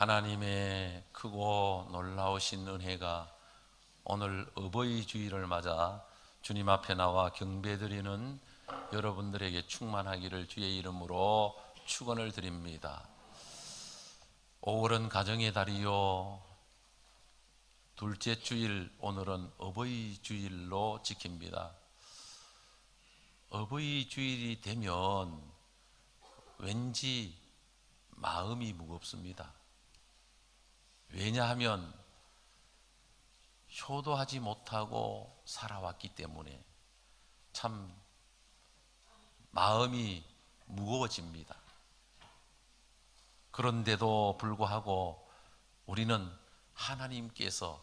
하나님의 크고 놀라우신 은혜가 오늘 어버이 주일을 맞아 주님 앞에 나와 경배드리는 여러분들에게 충만하기를 주의 이름으로 축원을 드립니다. 5월은 가정의 달이요, 둘째 주일 오늘은 어버이 주일로 지킵니다. 어버이 주일이 되면 왠지 마음이 무겁습니다. 왜냐하면 효도하지 못하고 살아왔기 때문에 참 마음이 무거워집니다. 그런데도 불구하고 우리는 하나님께서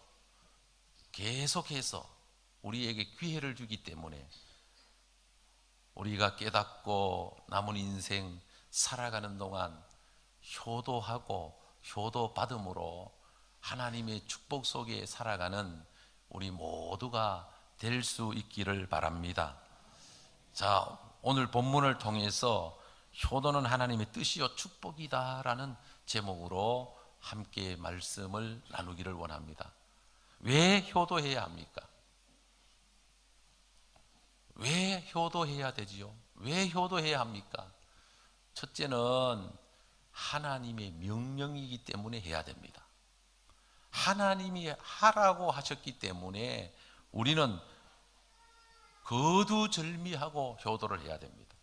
계속해서 우리에게 기회를 주기 때문에 우리가 깨닫고 남은 인생 살아가는 동안 효도하고 효도받음으로 하나님의 축복 속에 살아가는 우리 모두가 될 수 있기를 바랍니다. 자, 오늘 본문을 통해서 효도는 하나님의 뜻이요 축복이다 라는 제목으로 함께 말씀을 나누기를 원합니다. 왜 효도해야 합니까? 왜 효도해야 되지요? 왜 효도해야 합니까? 첫째는 하나님의 명령이기 때문에 해야 됩니다. 하나님이 하라고 하셨기 때문에 우리는 거두절미하고 효도를 해야 됩니다.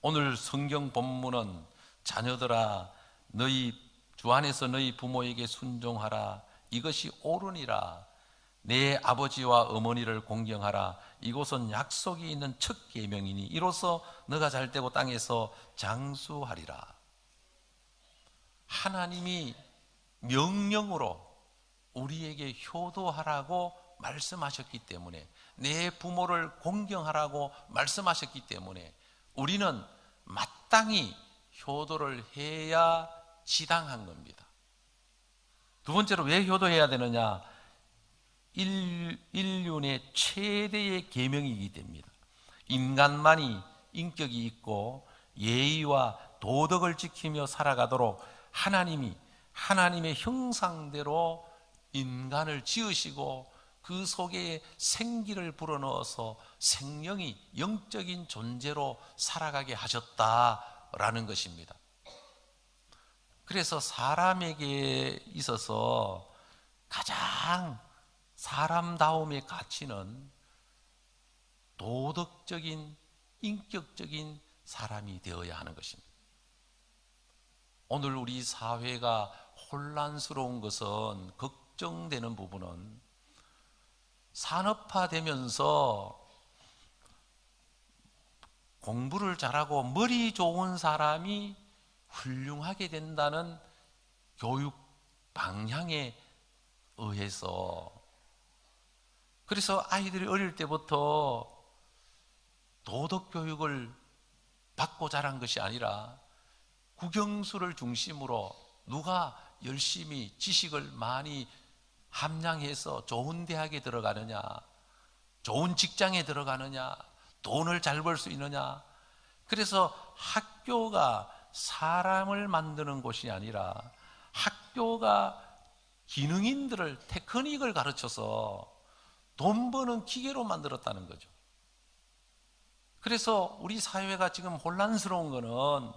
오늘 성경 본문은 자녀들아 너희 주 안에서 너희 부모에게 순종하라, 이것이 옳으니라, 내 아버지와 어머니를 공경하라, 이곳은 약속이 있는 첫 계명이니 이로써 너가 잘되고 땅에서 장수하리라. 하나님이 명령으로 우리에게 효도하라고 말씀하셨기 때문에, 내 부모를 공경하라고 말씀하셨기 때문에 우리는 마땅히 효도를 해야 지당한 겁니다. 두 번째로 왜 효도해야 되느냐? 인륜의 최대의 계명이기 때문이다. 인간만이 인격이 있고 예의와 도덕을 지키며 살아가도록 하나님이 하나님의 형상대로 인간을 지으시고 그 속에 생기를 불어넣어서 생명이 영적인 존재로 살아가게 하셨다라는 것입니다. 그래서 사람에게 있어서 가장 사람다움의 가치는 도덕적인, 인격적인 사람이 되어야 하는 것입니다. 오늘 우리 사회가 혼란스러운 것은, 걱정되는 부분은 산업화되면서 공부를 잘하고 머리 좋은 사람이 훌륭하게 된다는 교육 방향에 의해서, 그래서 아이들이 어릴 때부터 도덕 교육을 받고 자란 것이 아니라 국영수를 중심으로 누가 열심히 지식을 많이 함량해서 좋은 대학에 들어가느냐, 좋은 직장에 들어가느냐, 돈을 잘 벌 수 있느냐. 그래서 학교가 사람을 만드는 곳이 아니라 학교가 기능인들을, 테크닉을 가르쳐서 돈 버는 기계로 만들었다는 거죠. 그래서 우리 사회가 지금 혼란스러운 거는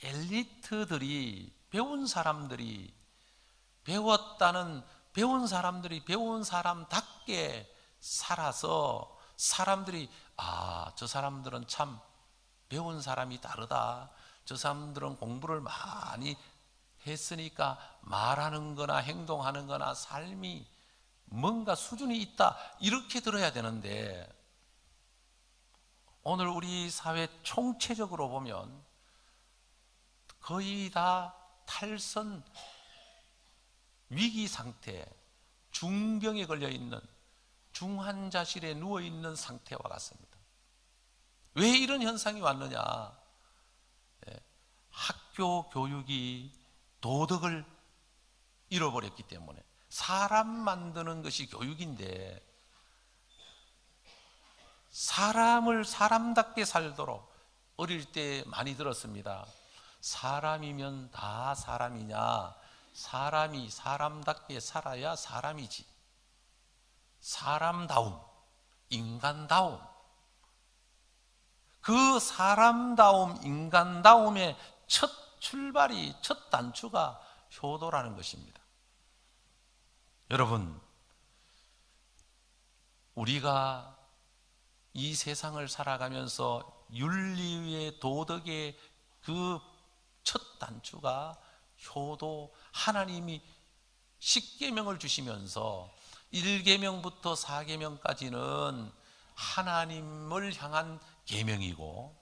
엘리트들이, 배운 사람들이 배운 사람답게 살아서 사람들이, 아, 저 사람들은 참 배운 사람이 다르다, 저 사람들은 공부를 많이 했으니까 말하는 거나 행동하는 거나 삶이 뭔가 수준이 있다, 이렇게 들어야 되는데, 오늘 우리 사회 총체적으로 보면 거의 다 탈선 위기 상태, 중병에 걸려 있는, 중환자실에 누워 있는 상태와 같습니다. 왜 이런 현상이 왔느냐? 학교 교육이 도덕을 잃어버렸기 때문에. 사람 만드는 것이 교육인데, 사람을 사람답게 살도록 어릴 때 많이 들었습니다. 사람이면 다 사람이냐? 사람이 사람답게 살아야 사람이지. 사람다움, 인간다움. 그 사람다움, 인간다움의 첫 출발이, 첫 단추가 효도라는 것입니다. 여러분, 우리가 이 세상을 살아가면서 윤리의 도덕의 그 첫 단추가 효도, 하나님이 10계명을 주시면서 1계명부터 4계명까지는 하나님을 향한 계명이고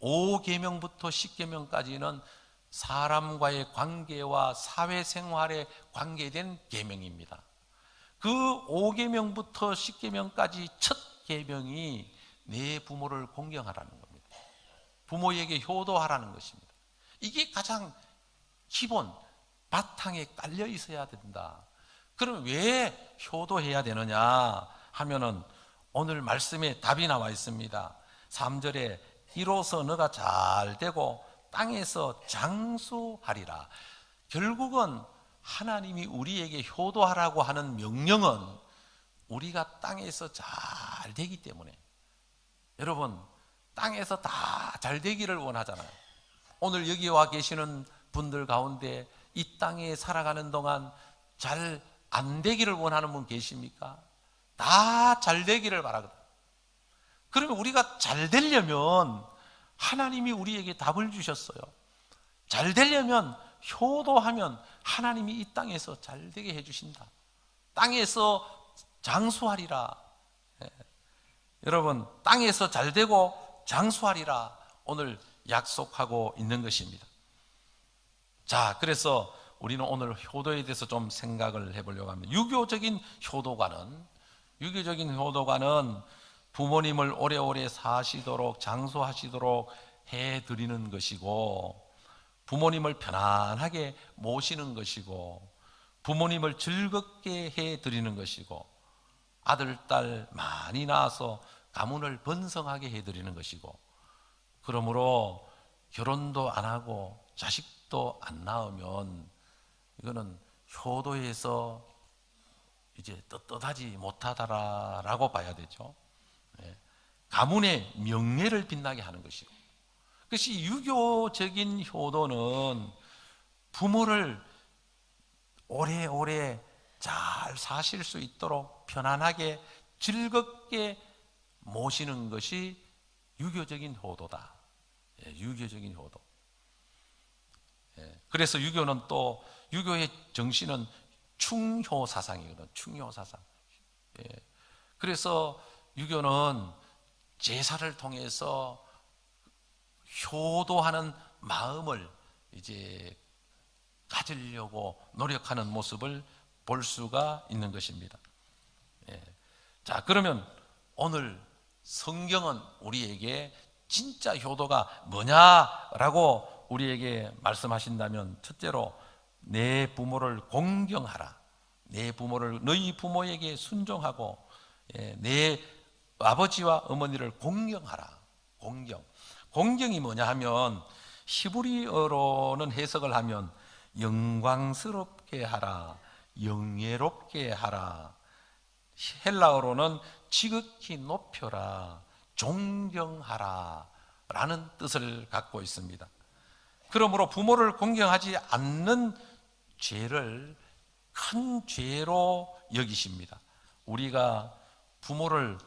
5계명부터 10계명까지는 사람과의 관계와 사회생활에 관계된 계명입니다. 그 5계명부터 10계명까지 첫 계명이 내 부모를 공경하라는 겁니다. 부모에게 효도하라는 것입니다. 이게 가장 기본, 바탕에 깔려 있어야 된다. 그럼 왜 효도해야 되느냐 하면은 오늘 말씀에 답이 나와 있습니다. 3절에 이로써 너가 잘 되고 땅에서 장수하리라. 결국은 하나님이 우리에게 효도하라고 하는 명령은 우리가 땅에서 잘 되기 때문에, 여러분 땅에서 다 잘 되기를 원하잖아요. 오늘 여기 와 계시는 분들 가운데 이 땅에 살아가는 동안 잘 안 되기를 원하는 분 계십니까? 다 잘 되기를 바라거든. 그러면 우리가 잘 되려면 하나님이 우리에게 답을 주셨어요. 잘 되려면 효도하면 하나님이 이 땅에서 잘 되게 해주신다. 땅에서 장수하리라. 여러분, 땅에서 잘 되고 장수하리라 오늘 약속하고 있는 것입니다. 자, 그래서 우리는 오늘 효도에 대해서 좀 생각을 해보려고 합니다. 유교적인 효도관은 부모님을 오래오래 사시도록 장수하시도록 해드리는 것이고, 부모님을 편안하게 모시는 것이고, 부모님을 즐겁게 해드리는 것이고, 아들, 딸 많이 낳아서 가문을 번성하게 해드리는 것이고, 그러므로 결혼도 안 하고 자식도 안 낳으면 이거는 효도에서 이제 떳떳하지 못하다라고 봐야 되죠. 가문의 명예를 빛나게 하는 것이고, 그것이 유교적인 효도는 부모를 오래오래 잘 사실 수 있도록 편안하게 즐겁게 모시는 것이 유교적인 효도다. 유교적인 효도. 그래서 유교는 또 유교의 정신은 충효 사상이거든. 충효 사상. 그래서 유교는 제사를 통해서 효도하는 마음을 이제 가지려고 노력하는 모습을 볼 수가 있는 것입니다. 자, 그러면 오늘 성경은 우리에게 진짜 효도가 뭐냐라고 우리에게 말씀하신다면, 첫째로 내 부모를 공경하라. 내 부모를, 너희 부모에게 순종하고 내 아버지와 어머니를 공경하라. 공경이 뭐냐 하면, 히브리어로는 해석을 하면 영광스럽게 하라, 영예롭게 하라. 헬라어로는 지극히 높여라, 존경하라 라는 뜻을 갖고 있습니다. 그러므로 부모를 공경하지 않는 죄를 큰 죄로 여기십니다. 우리가 부모를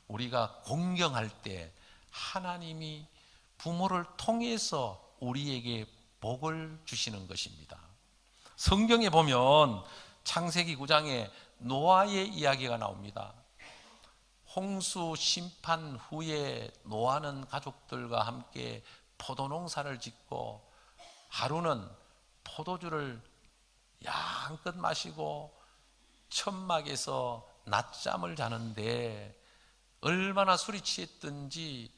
우리가 공경할 때 하나님이 부모를 통해서 우리에게 복을 주시는 것입니다. 성경에 보면 창세기 9장에 노아의 이야기가 나옵니다. 홍수 심판 후에 노아는 가족들과 함께 포도농사를 짓고, 하루는 포도주를 양껏 마시고 천막에서 낮잠을 자는데 얼마나 술이 취했든지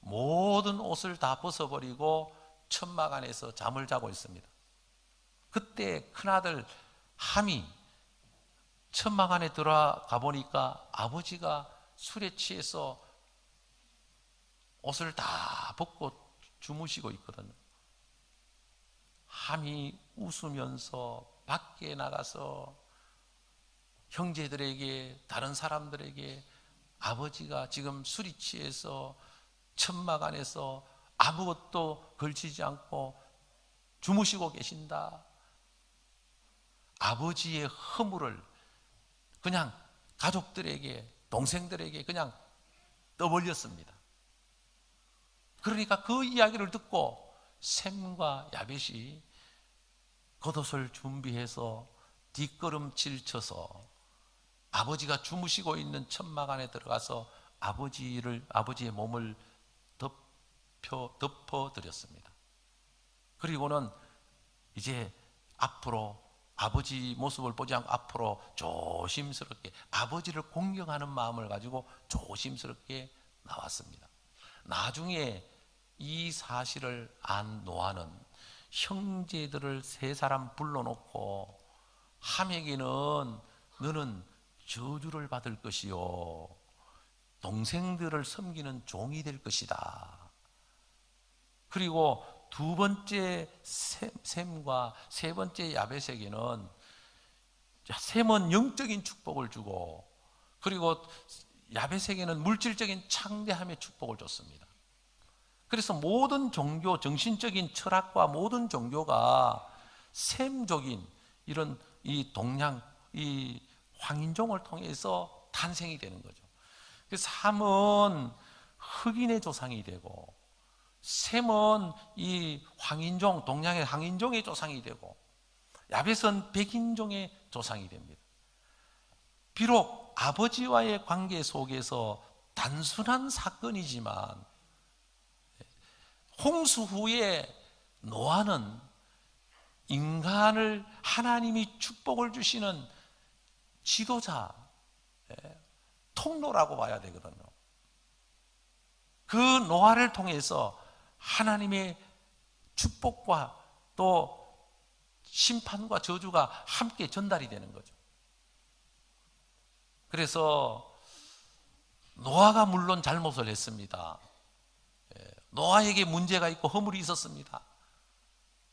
모든 옷을 다 벗어버리고 천막 안에서 잠을 자고 있습니다. 그때 큰아들 함이 천막 안에 들어가 보니까 아버지가 술에 취해서 옷을 다 벗고 주무시고 있거든요. 함이 웃으면서 밖에 나가서 형제들에게, 다른 사람들에게 아버지가 지금 술이 취해서 천막 안에서 아무것도 걸치지 않고 주무시고 계신다. 아버지의 허물을 그냥 가족들에게, 동생들에게 그냥 떠벌렸습니다. 그러니까 그 이야기를 듣고 셈과 야벳이 겉옷을 준비해서 뒷걸음질 쳐서 아버지가 주무시고 있는 천막 안에 들어가서 아버지의 몸을 덮어드렸습니다. 그리고는 이제 앞으로 아버지 모습을 보지 않고 앞으로 조심스럽게 아버지를 공경하는 마음을 가지고 조심스럽게 나왔습니다. 나중에 이 사실을 안 노아는 형제들을 세 사람 불러놓고 함에게는 너는 저주를 받을 것이요 동생들을 섬기는 종이 될 것이다. 그리고 두 번째 셈과 세 번째 야벳에게는 셈은 영적인 축복을 주고 그리고 야벳에게는 물질적인 창대함의 축복을 줬습니다. 그래서 모든 종교, 정신적인 철학과 모든 종교가 셈족인 이런 이 동양, 이 황인종을 통해서 탄생이 되는 거죠. 그래서 함은 흑인의 조상이 되고 셈은 이 황인종, 동양의 황인종의 조상이 되고 야벳은 백인종의 조상이 됩니다. 비록 아버지와의 관계 속에서 단순한 사건이지만 홍수 후에 노아는 인간을 하나님이 축복을 주시는 지도자, 통로라고 봐야 되거든요. 그 노아를 통해서 하나님의 축복과 또 심판과 저주가 함께 전달이 되는 거죠. 그래서 노아가 물론 잘못을 했습니다. 노아에게 문제가 있고 허물이 있었습니다.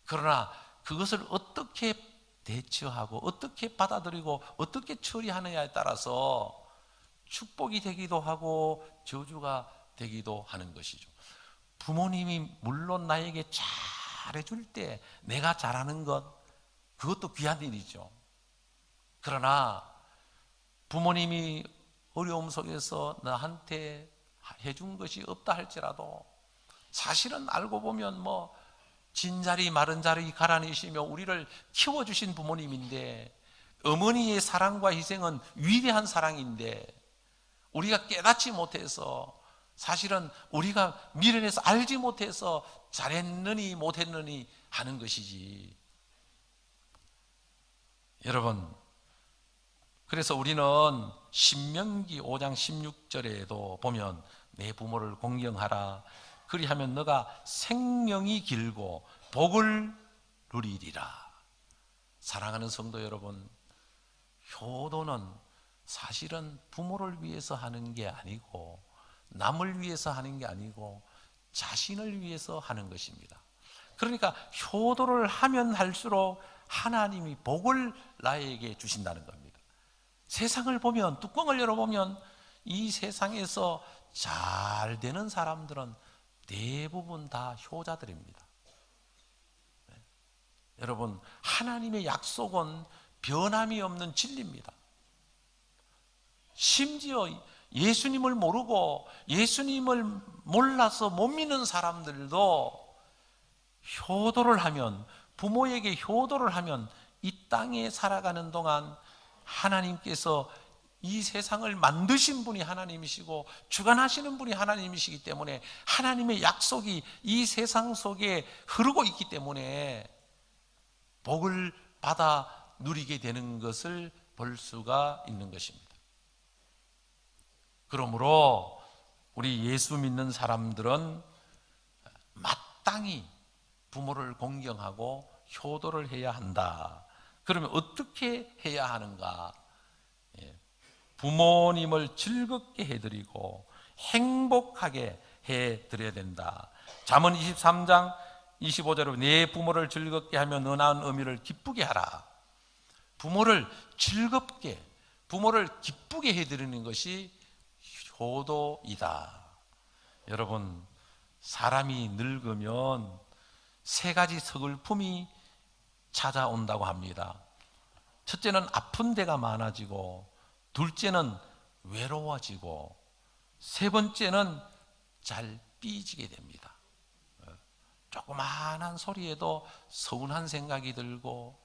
그러나 그것을 어떻게 대처하고 어떻게 받아들이고 어떻게 처리하느냐에 따라서 축복이 되기도 하고 저주가 되기도 하는 것이죠. 부모님이 물론 나에게 잘해줄 때 내가 잘하는 것, 그것도 귀한 일이죠. 그러나 부모님이 어려움 속에서 나한테 해준 것이 없다 할지라도 사실은 알고 보면 뭐 진자리 마른 자리 갈아내시며 우리를 키워주신 부모님인데 어머니의 사랑과 희생은 위대한 사랑인데 우리가 깨닫지 못해서 사실은 우리가 미련해서 알지 못해서 잘했느니 못했느니 하는 것이지. 여러분, 그래서 우리는 신명기 5장 16절에도 보면 내 부모를 공경하라. 그리하면 너가 생명이 길고 복을 누리리라. 사랑하는 성도 여러분, 효도는 사실은 부모를 위해서 하는 게 아니고 남을 위해서 하는 게 아니고 자신을 위해서 하는 것입니다. 그러니까 효도를 하면 할수록 하나님이 복을 나에게 주신다는 겁니다. 세상을 보면, 뚜껑을 열어보면 이 세상에서 잘 되는 사람들은 대부분 다 효자들입니다. 네. 여러분, 하나님의 약속은 변함이 없는 진리입니다. 심지어 예수님을 모르고 예수님을 몰라서 못 믿는 사람들도 효도를 하면, 부모에게 효도를 하면 이 땅에 살아가는 동안 하나님께서 이 세상을 만드신 분이 하나님이시고 주관하시는 분이 하나님이시기 때문에 하나님의 약속이 이 세상 속에 흐르고 있기 때문에 복을 받아 누리게 되는 것을 볼 수가 있는 것입니다. 그러므로 우리 예수 믿는 사람들은 마땅히 부모를 공경하고 효도를 해야 한다. 그러면 어떻게 해야 하는가? 부모님을 즐겁게 해드리고 행복하게 해드려야 된다. 잠언 23장 25절로 내 부모를 즐겁게 하며 너 낳은 어미를 기쁘게 하라. 부모를 즐겁게, 부모를 기쁘게 해드리는 것이 효도이다. 여러분, 사람이 늙으면 세 가지 서글픔이 찾아온다고 합니다. 첫째는 아픈 데가 많아지고, 둘째는 외로워지고, 세 번째는 잘 삐지게 됩니다. 조그마한 소리에도 서운한 생각이 들고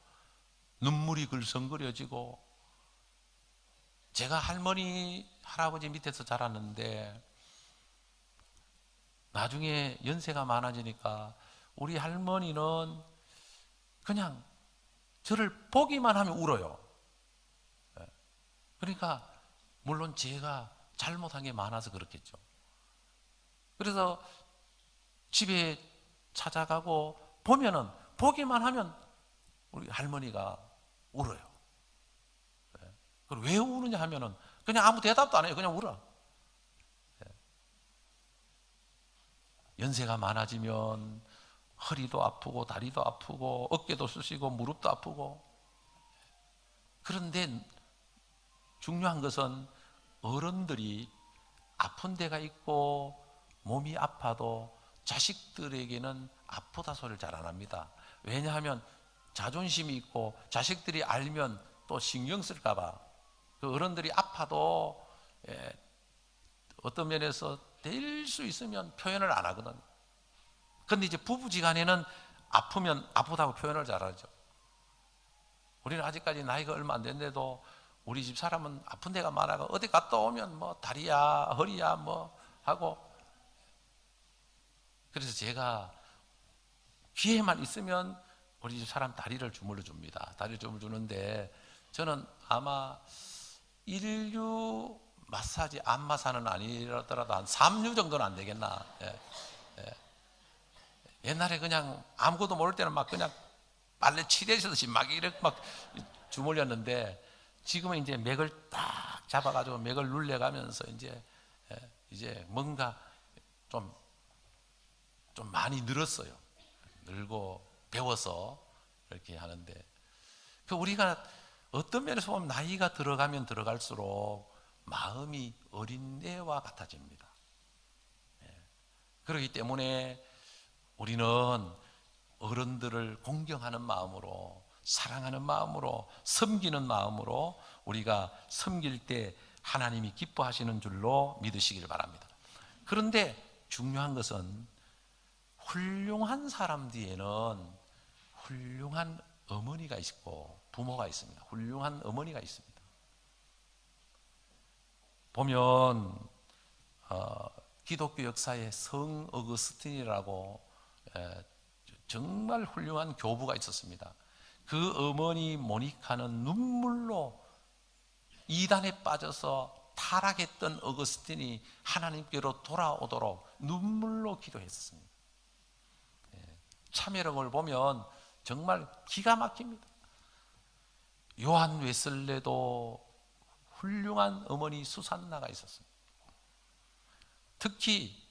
눈물이 글썽거려지고. 제가 할머니, 할아버지 밑에서 자랐는데 나중에 연세가 많아지니까 우리 할머니는 그냥 저를 보기만 하면 울어요. 그러니까 물론 제가 잘못한 게 많아서 그렇겠죠. 그래서 집에 찾아가고 보면은, 보기만 하면 우리 할머니가 울어요. 왜 우느냐 하면은 그냥 아무 대답도 안 해요. 그냥 울어. 연세가 많아지면 허리도 아프고 다리도 아프고 어깨도 쑤시고 무릎도 아프고. 그런데 중요한 것은 어른들이 아픈 데가 있고 몸이 아파도 자식들에게는 아프다 소리를 잘 안 합니다. 왜냐하면 자존심이 있고 자식들이 알면 또 신경 쓸까 봐. 그 어른들이 아파도 어떤 면에서 될 수 있으면 표현을 안 하거든. 그런데 이제 부부지간에는 아프면 아프다고 표현을 잘하죠. 우리는 아직까지 나이가 얼마 안 됐는데도 우리 집 사람은 아픈 데가 많아가 어디 갔다 오면 뭐 다리야 허리야 뭐 하고. 그래서 제가 기회만 있으면 우리 집 사람 다리를 주물러 줍니다. 다리를 주물러 주는데 저는 아마 인류 마사지, 안마사는 아니더라도 한 3류 정도는 안 되겠나. 옛날에 그냥 아무것도 모를 때는 막 그냥 빨래 치대시듯이 막 이렇게 막 주물렸는데 지금은 이제 맥을 딱 잡아가지고 맥을 눌려가면서 이제 뭔가 좀 많이 늘었어요. 늘고 배워서 이렇게 하는데, 그 우리가 어떤 면에서 보면 나이가 들어가면 들어갈수록 마음이 어린애와 같아집니다. 그렇기 때문에 우리는 어른들을 공경하는 마음으로, 사랑하는 마음으로, 섬기는 마음으로 우리가 섬길 때 하나님이 기뻐하시는 줄로 믿으시길 바랍니다. 그런데 중요한 것은 훌륭한 사람 뒤에는 훌륭한 어머니가 있고 부모가 있습니다. 훌륭한 어머니가 있습니다. 보면 기독교 역사에 성 어거스틴이라고 정말 훌륭한 교부가 있었습니다. 그 어머니 모니카는 눈물로 이단에 빠져서 타락했던 어거스틴이 하나님께로 돌아오도록 눈물로 기도했습니다. 참여력을 보면 정말 기가 막힙니다. 요한 웨슬레도 훌륭한 어머니 수산나가 있었습니다. 특히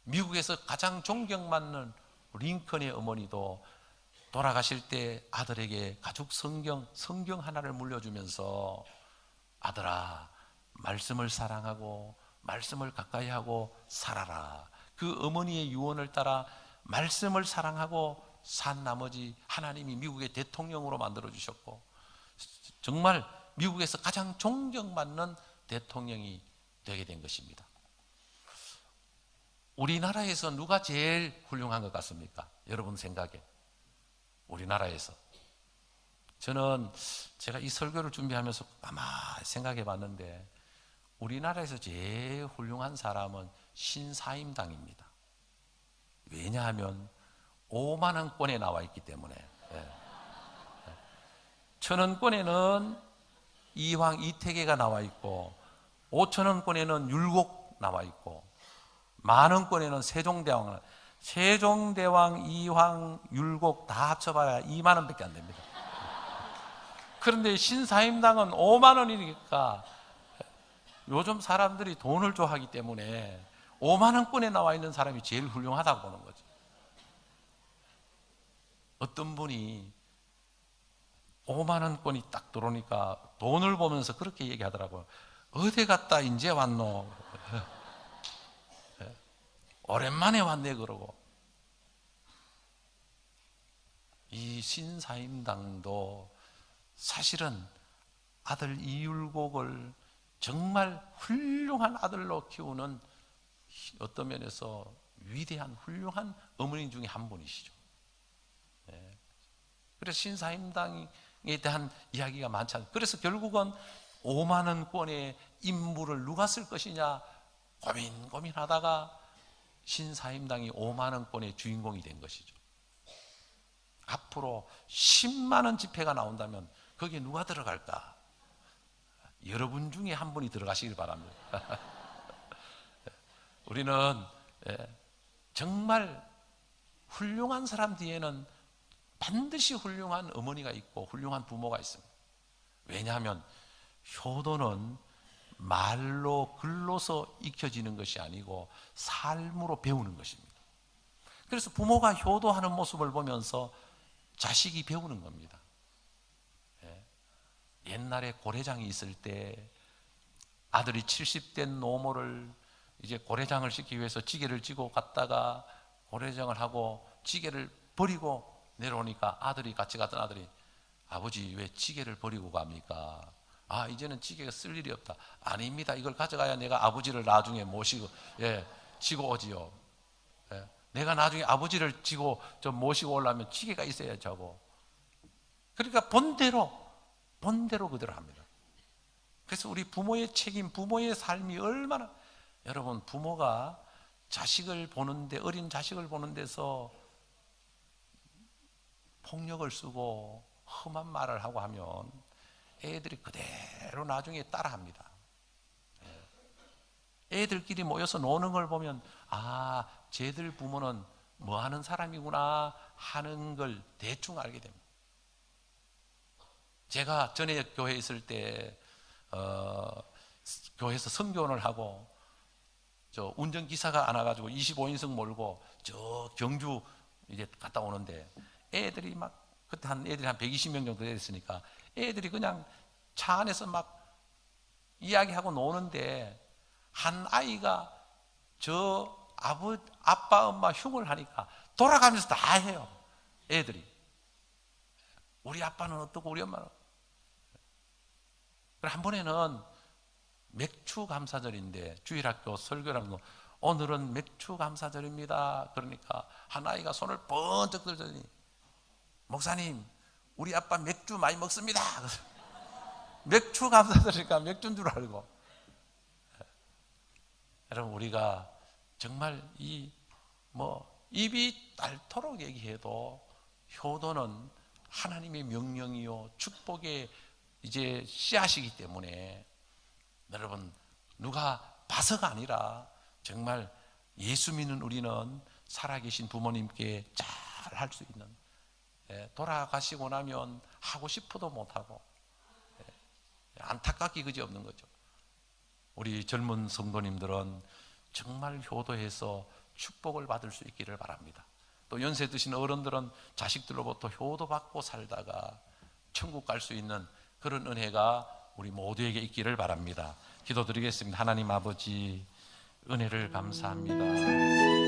미국에서 가장 존경받는 링컨의 어머니도 돌아가실 때 아들에게 가죽 성경 하나를 물려주면서 아들아, 말씀을 사랑하고 말씀을 가까이 하고 살아라. 그 어머니의 유언을 따라 말씀을 사랑하고 산 나머지 하나님이 미국의 대통령으로 만들어 주셨고, 정말 미국에서 가장 존경받는 대통령이 되게 된 것입니다. 우리나라에서 누가 제일 훌륭한 것 같습니까? 여러분 생각에. 우리나라에서. 저는 제가 이 설교를 준비하면서 아마 생각해 봤는데 우리나라에서 제일 훌륭한 사람은 신사임당입니다. 왜냐하면 5만 원권에 나와 있기 때문에. 1,000원권에는 이황 이태계가 나와 있고 5,000원권에는 율곡 나와 있고 10,000원권에는 세종대왕, 이황, 율곡 다 합쳐봐야 2만 원밖에 안 됩니다. 그런데 신사임당은 5만 원이니까 요즘 사람들이 돈을 좋아하기 때문에 5만 원권에 나와 있는 사람이 제일 훌륭하다고 보는 거죠. 어떤 분이 5만 원권이 딱 들어오니까 돈을 보면서 그렇게 얘기하더라고요. 어디 갔다 이제 왔노? 오랜만에 왔네 그러고. 이 신사임당도 사실은 아들 이율곡을 정말 훌륭한 아들로 키우는 어떤 면에서 위대한 훌륭한 어머니 중에 한 분이시죠. 그래서 신사임당에 대한 이야기가 많지 않아요. 그래서 결국은 5만 원권의 임무를 누가 쓸 것이냐 고민하다가 신사임당이 5만 원권의 주인공이 된 것이죠. 앞으로 10만 원 지폐가 나온다면 거기에 누가 들어갈까? 여러분 중에 한 분이 들어가시길 바랍니다. 우리는 정말 훌륭한 사람 뒤에는 반드시 훌륭한 어머니가 있고 훌륭한 부모가 있습니다. 왜냐하면 효도는 말로 글로서 익혀지는 것이 아니고 삶으로 배우는 것입니다. 그래서 부모가 효도하는 모습을 보면서 자식이 배우는 겁니다. 옛날에 고래장이 있을 때 아들이 70된 노모를 이제 고래장을 시키기 위해서 찌개를 지고 갔다가 고래장을 하고 찌개를 버리고 내려오니까 아들이 같이 갔던 아들이 아버지 왜 찌개를 버리고 갑니까? 아 이제는 찌개가 쓸 일이 없다. 아닙니다. 이걸 가져가야 내가 아버지를 나중에 모시고 지고 오지요. 내가 나중에 아버지를 지고 좀 모시고 오려면 찌개가 있어야지 하고. 그러니까 본대로 그대로 합니다. 그래서 우리 부모의 책임, 부모의 삶이 얼마나, 여러분 부모가 자식을 보는데, 어린 자식을 보는 데서 폭력을 쓰고 험한 말을 하고 하면 애들이 그대로 나중에 따라합니다. 애들끼리 모여서 노는 걸 보면 아, 쟤들 부모는 뭐 하는 사람이구나 하는 걸 대충 알게 됩니다. 제가 전에 교회에 있을 때 교회에서 선교원을 하고 저 운전기사가 안 와가지고 25인승 몰고 저 경주 이제 갔다 오는데 애들이 막 그때 애들이 한 120명 정도 됐으니까 애들이 그냥 차 안에서 막 이야기하고 노는데 한 아이가 저 아빠 엄마 흉을 하니까 돌아가면서 다 해요. 애들이 우리 아빠는 어떻고 우리 엄마는. 한 번에는 맥주 감사절인데 주일학교 설교를 하면서 오늘은 맥주 감사절입니다. 그러니까 한 아이가 손을 번쩍 들더니 목사님 우리 아빠 맥주 많이 먹습니다. 맥주 감사절이니까 맥주인 줄 알고. 여러분 우리가 정말 입이 닳도록 얘기해도 효도는 하나님의 명령이요 축복의 이제 씨앗이기 때문에 여러분 누가 봐서가 아니라 정말 예수 믿는 우리는 살아계신 부모님께 잘 할 수 있는, 돌아가시고 나면 하고 싶어도 못하고 안타깝기 그지없는 거죠. 우리 젊은 성도님들은 정말 효도해서 축복을 받을 수 있기를 바랍니다. 또 연세 드신 어른들은 자식들로부터 효도받고 살다가 천국 갈 수 있는 그런 은혜가 우리 모두에게 있기를 바랍니다. 기도드리겠습니다. 하나님 아버지 은혜를 감사합니다.